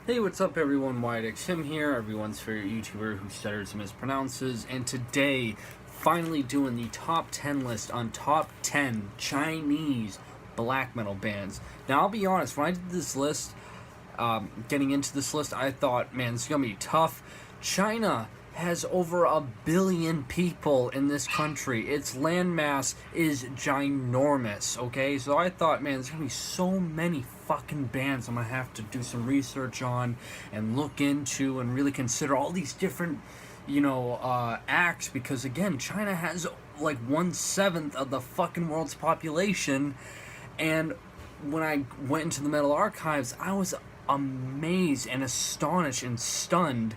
Hey, what's up everyone, Wyattxhim here, everyone's favorite YouTuber who stutters and mispronounces, and today, finally doing the top 10 list on top 10 Chinese black metal bands. Now, I'll be honest, when I did this list, getting into this list, I thought, man, this is going to be tough. China has over 1 billion people in this country. Its landmass is ginormous, okay? So I thought, man, there's gonna be so many fucking bands I'm gonna have to do some research on and look into and really consider all these different, acts, because again, China has like 1/7 of the fucking world's population. And when I went into the metal archives, I was amazed and astonished and stunned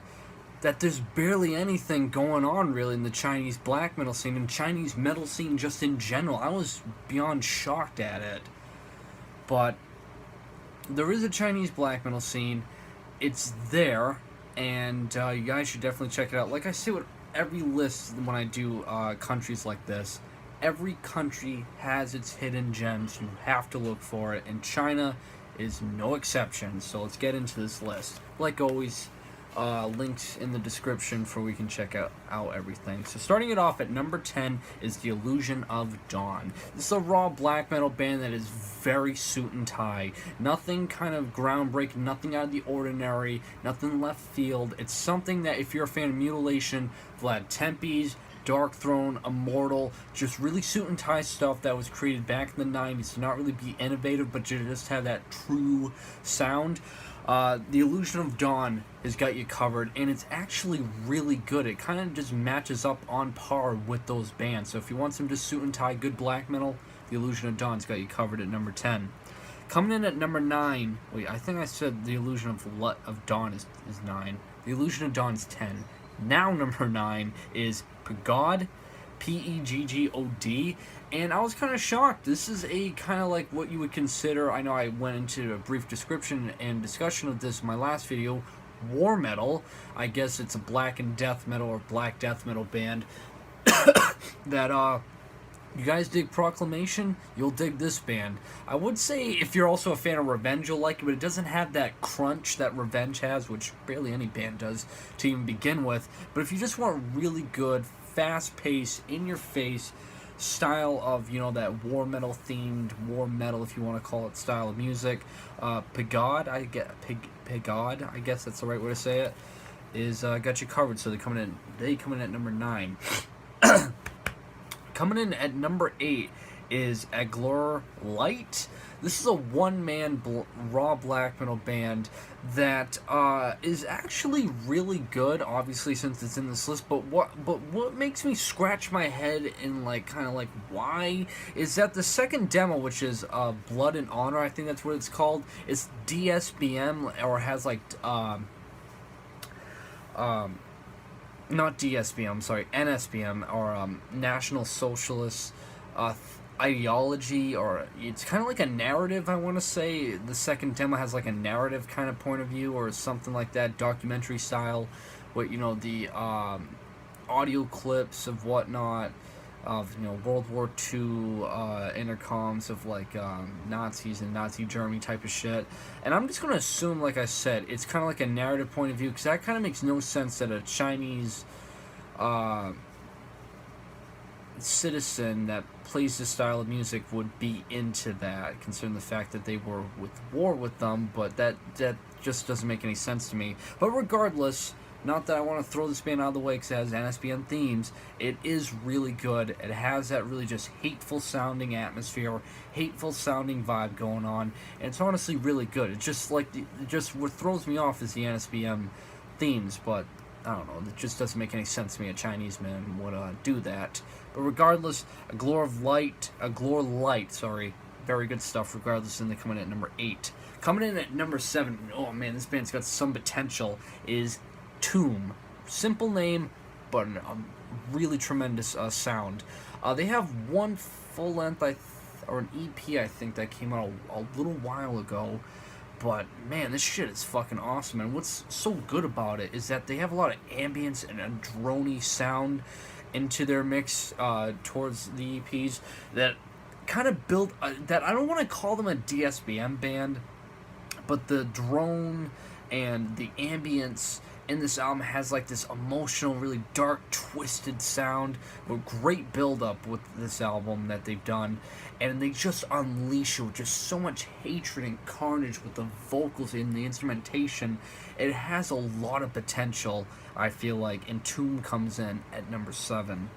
that there's barely anything going on really in the Chinese black metal scene and Chinese metal scene just in general. I was beyond shocked at it. But there is a Chinese black metal scene. It's there, and you guys should definitely check it out. Like I say with every list when I do countries like this, every country has its hidden gems. You have to look for it, and China is no exception. So let's get into this list. Like always, links in the description for we can check out everything. So starting it off at number 10 is The Illusion of Dawn. This is a raw black metal band that is very suit and tie. Nothing kind of groundbreaking, nothing out of the ordinary, nothing left field. It's something that if you're a fan of Mutilation, Vlad Tepes, Dark Throne, Immortal, just really suit and tie stuff that was created back in the 90s to not really be innovative, but to just have that true sound. The Illusion of Dawn has got you covered, and it's actually really good. It kind of just matches up on par with those bands. So if you want some just suit and tie good black metal, The Illusion of Dawn's got you covered at number 10. Coming in at number 9, wait, I think I said The Illusion of Dawn is 9. The Illusion of Dawn is 10. Now number 9 is Peggod, Peggod, and I was kind of shocked. This is a kind of like what you would consider, I know I went into a brief description and discussion of this in my last video, war metal. I guess it's a black and death metal or black death metal band that you guys dig Proclamation, you'll dig this band. I would say if you're also a fan of Revenge, you'll like it, but it doesn't have that crunch that Revenge has, which barely any band does to even begin with. But if you just want really good, fast-paced, in-your-face style of, that war metal themed, war metal, if you want to call it, style of music, Peggod, Peggod, I guess that's the right way to say it, is got you covered. So they come in at number 9. Coming in at number 8 is Aglare Light. This is a one-man raw black metal band that is actually really good, obviously, since it's in this list. But what makes me scratch my head and kind of why is that the second demo, which is Blood and Honor, I think that's what it's called, is DSBM, or has not DSBM, I'm sorry, NSBM, or National Socialist ideology, or it's kind of like a narrative, I want to say. The second demo has like a narrative kind of point of view or something like that, documentary style, with, the audio clips of whatnot, of, World War II intercoms of Nazis and Nazi Germany type of shit. And I'm just going to assume, like I said, it's kind of like a narrative point of view, because that kind of makes no sense that a Chinese citizen that plays this style of music would be into that, considering the fact that they were with war with them. But that just doesn't make any sense to me. But regardless, not that I want to throw this band out of the way because it has NSBN themes, it is really good. It has that really just hateful sounding atmosphere, hateful sounding vibe going on, and it's honestly really good. It's just what throws me off is the NSBM themes, but I don't know, it just doesn't make any sense to me. A Chinese man would do that. But regardless, Aglare Light, very good stuff regardless, and they're coming in at number 8. Coming in at number 7, oh man, this band's got some potential, is Tomb. Simple name, but a really tremendous sound. They have one full length, or an EP, I think, that came out a little while ago. But man, this shit is fucking awesome. And what's so good about it is that they have a lot of ambience and a droney sound into their mix towards the EPs that kind of build that I don't want to call them a DSBM band, but the drone and the ambience in this album has like this emotional, really dark, twisted sound with great build-up with this album that they've done, and they just unleash you with just so much hatred and carnage with the vocals and the instrumentation. It has a lot of potential, I feel like, and Tomb comes in at number 7.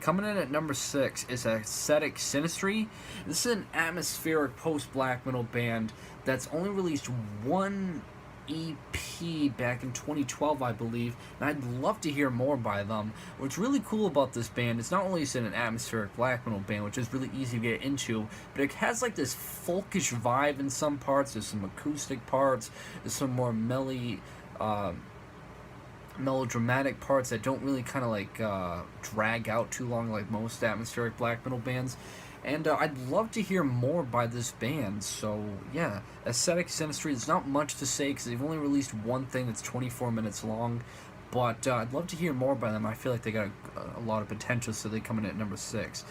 Coming in at number 6 is Esthète Sinistre. This is an atmospheric post-black metal band that's only released one EP back in 2012, I believe, and I'd love to hear more by them. What's really cool about this band is not only is it an atmospheric black metal band, which is really easy to get into, but it has like this folkish vibe in some parts. There's some acoustic parts, there's some more melodramatic parts that don't really kind of like drag out too long like most atmospheric black metal bands. And I'd love to hear more by this band. So yeah, Esthète Sinistre, there's not much to say because they've only released one thing that's 24 minutes long, but I'd love to hear more by them. I feel like they got a lot of potential, so they come in at number 6.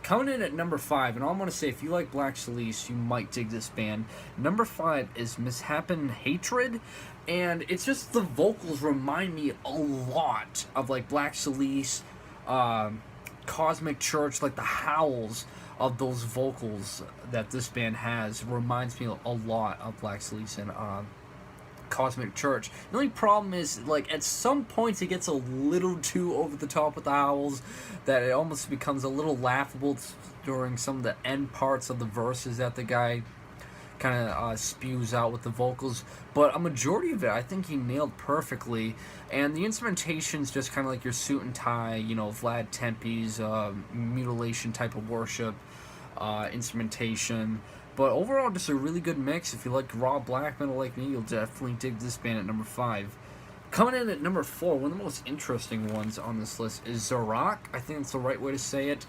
Coming in at number 5, and all I'm going to say, if you like Black Celice, you might dig this band. Number 5 is Misshapen Hatred, and it's just the vocals remind me a lot of like Black Celice, Cosmic Church, like the howls of those vocals that this band has reminds me a lot of Black Celice and Cosmic Church. The only problem is, like, at some points it gets a little too over the top with the howls, that it almost becomes a little laughable during some of the end parts of the verses that the guy kind of spews out with the vocals. But a majority of it, I think he nailed perfectly. And the instrumentation's just kind of like your suit and tie, you know, Vlad Tempe's mutilation type of worship instrumentation. But overall, just a really good mix. If you like raw black metal like me, you'll definitely dig this band at number 5. Coming in at number 4, one of the most interesting ones on this list is Zuriaake. I think that's the right way to say it.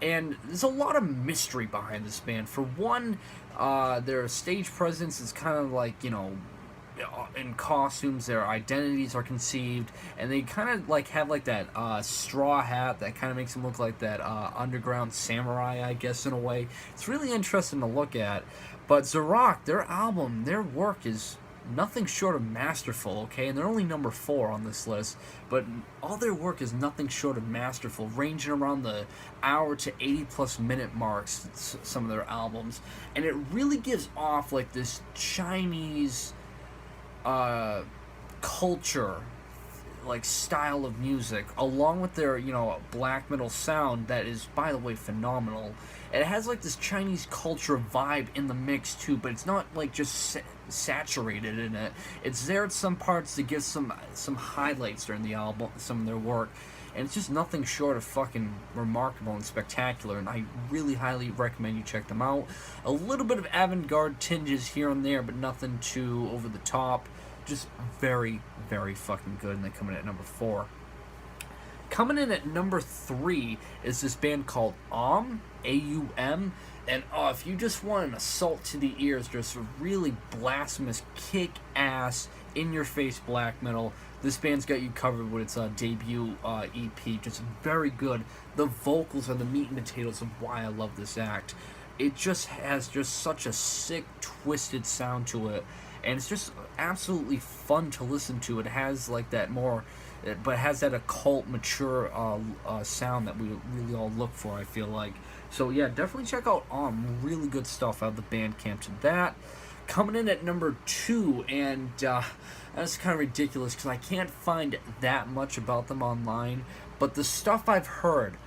And there's a lot of mystery behind this band. For one, their stage presence is kind of like, you know, in costumes, their identities are conceived, and they kind of like have like that straw hat that kind of makes them look like that underground samurai, I guess, in a way. It's really interesting to look at. But Zuriaake, their album, their work is nothing short of masterful, okay? And they're only number 4 on this list, but all their work is nothing short of masterful, ranging around the hour to 80+ minute marks, some of their albums. And it really gives off like this Chinese culture, like style of music, along with their, you know, black metal sound that is, by the way, phenomenal. It has like this Chinese culture vibe in the mix too, but it's not like just saturated in it. It's there at some parts to give some highlights during the album, some of their work, and it's just nothing short of fucking remarkable and spectacular, and I really highly recommend you check them out. A little bit of avant-garde tinges here and there, but nothing too over the top. Just very, very fucking good, and they come in at number 4. Coming in at number 3 is this band called Aum, A-U-M, and if you just want an assault to the ears, just a really blasphemous, kick-ass, in-your-face black metal, this band's got you covered with its debut EP. Just very good. The vocals are the meat and potatoes of why I love this act. It just has just such a sick, twisted sound to it, and it's just absolutely fun to listen to. It has like that more, but it has that occult, mature sound that we really all look for, I feel like. So yeah, definitely check out really good stuff out of the Bandcamp to that. Coming in at number 2, and that's kind of ridiculous because I can't find that much about them online, but the stuff I've heard,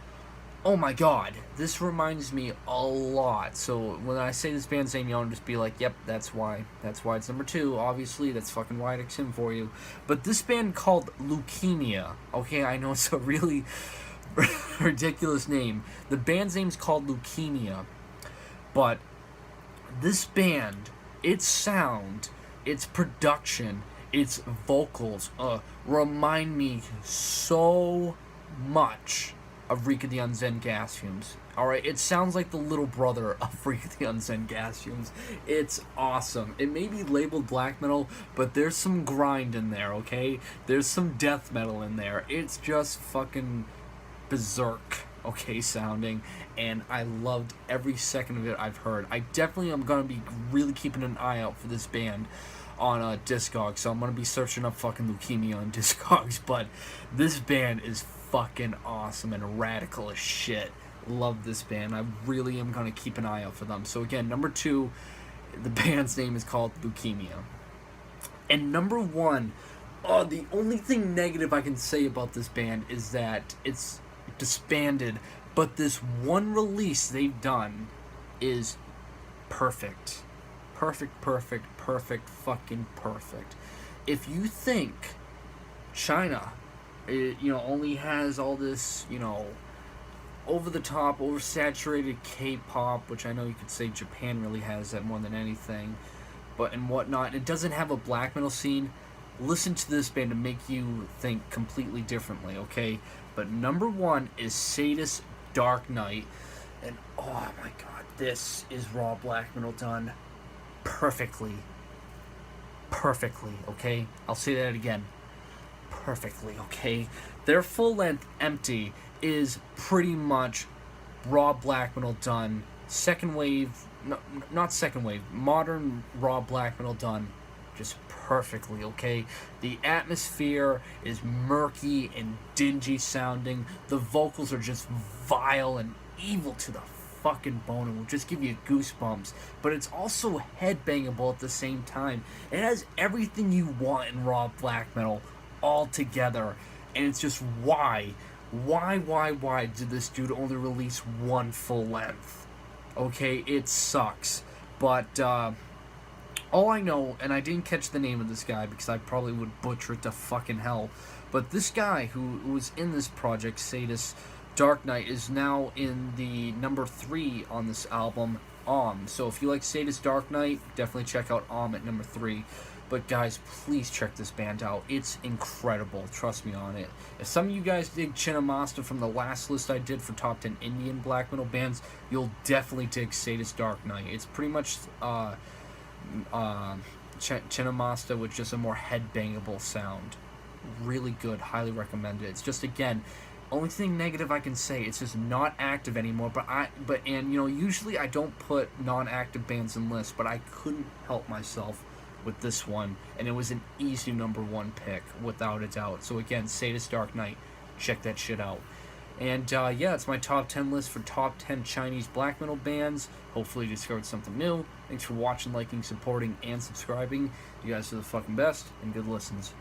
oh my god, this reminds me a lot. So when I say this band's name, you'll just be like, yep, that's why it's number 2. Obviously, that's fucking Wyattxhim for you. But this band called Leukaemia, okay, I know it's a really ridiculous name. The band's name's called Leukaemia, but this band, its sound, its production, its vocals remind me so much of Reek of the Unzen Gas Fumes. Alright, it sounds like the little brother of Reek of the Unzen Gas Fumes. It's awesome. It may be labeled black metal, but there's some grind in there, okay? There's some death metal in there. It's just fucking berserk, okay, sounding, and I loved every second of it I've heard. I definitely am going to be really keeping an eye out for this band. on Discogs, so I'm gonna be searching up fucking Leukaemia on Discogs. But this band is fucking awesome and radical as shit. Love this band. I really am gonna keep an eye out for them. So again, number 2, the band's name is called Leukaemia. And number 1, the only thing negative I can say about this band is that it's disbanded, but this one release they've done is perfect. Perfect, fucking perfect. If you think China, only has all this, over-the-top, oversaturated K-pop, which I know you could say Japan really has that more than anything, and whatnot, it doesn't have a black metal scene, listen to this band to make you think completely differently, okay? But number 1 is Sadeus Darknight, and oh my god, this is raw black metal done perfectly, okay? I'll say that again, perfectly, okay? Their full-length Empty is pretty much raw black metal done, second wave, not second wave, modern raw black metal done just perfectly, okay? The atmosphere is murky and dingy sounding, the vocals are just vile and evil to the fucking bone and will just give you goosebumps, but it's also headbangable at the same time. It has everything you want in raw black metal all together, and it's just why did this dude only release 1 full length? Okay, it sucks, but all I know, and I didn't catch the name of this guy because I probably would butcher it to fucking hell, but this guy who was in this project, Sadeus Darknight, is now in the number 3 on this album, So if you like Sadeus Darknight, definitely check out at number 3. But guys, please check this band out. It's incredible. Trust me on it. If some of you guys dig Chinnamasta from the last list I did for top 10 Indian black metal bands, you'll definitely dig Sadeus Darknight. It's pretty much Chinnamasta with just a more headbangable sound. Really good. Highly recommend it. It's just, again, only thing negative I can say, it's just not active anymore. Usually I don't put non-active bands in lists, but I couldn't help myself with this one, and it was an easy number 1 pick without a doubt. So again, Sadeus Darknight, check that shit out. And it's my top 10 list for top 10 Chinese black metal bands. Hopefully you discovered something new. Thanks for watching, liking, supporting, and subscribing. You guys are the fucking best, and good listens.